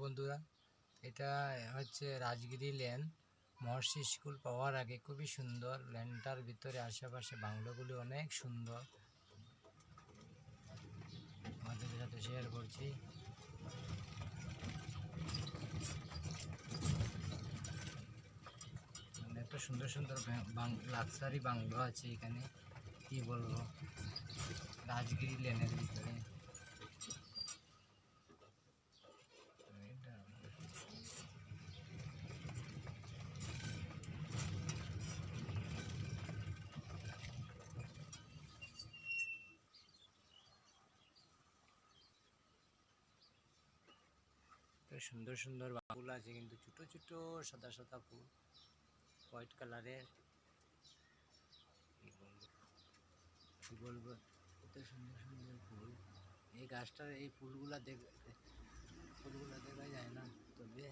বন্ধুরা, এটা হচ্ছে রাজগিরি লেন। মহর্ষি স্কুল পাওয়ার আগে খুবই সুন্দর। লেনটার ভিতরে আশেপাশে বাংলোগুলি অনেক সুন্দর। আমাদের সাথে শেয়ার করছি। এত সুন্দর সুন্দর লাক্সারি বাংলো আছে এখানে, কি বলবো, রাজগিরি লেনের ভিতরে। সুন্দর সুন্দর ফুল আছে, কিন্তু ছোট ছোট সাদা সাদা ফুল, হোয়াইট কালারের। কি বলবো, এত সুন্দর সুন্দর ফুল। এই গাছটার এই ফুলগুলা দেখা যায় না, তবে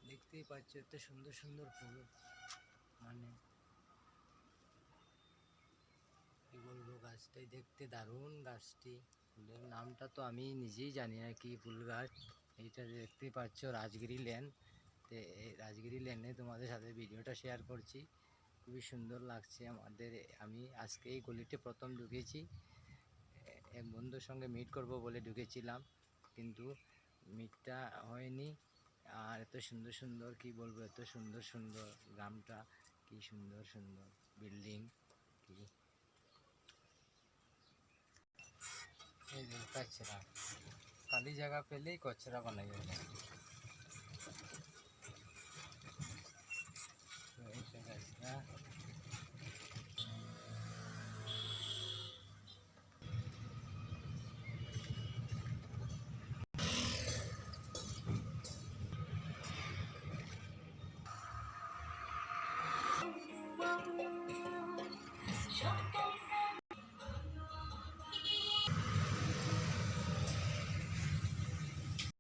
দেখতেই পাচ্ছ এত সুন্দর সুন্দর ফুল। মানে কি বলবো, গাছটাই দেখতে দারুণ। গাছটি ফুলের নামটা তো আমি নিজেই জানি না কি ফুল গাছ। এইটা দেখতেই পাচ্ছ রাজগিরি লেন। তো এই রাজগিরি লেনে তোমাদের সাথে ভিডিওটা শেয়ার করছি। খুবই সুন্দর লাগছে আমাদের। আমি আজকে এই গলিতে প্রথম ঢুকেছি। এক বন্ধুর সঙ্গে মিট করব বলে ঢুকেছিলাম, কিন্তু মিটটা হয়নি। আর এত সুন্দর সুন্দর, কি বলবো, এত সুন্দর সুন্দর গ্রামটা, কি সুন্দর সুন্দর বিল্ডিং। কি এই যে কচরা, খালি জায়গা পেলেই কচরা বানাই যায়। তো এইটা কচরা।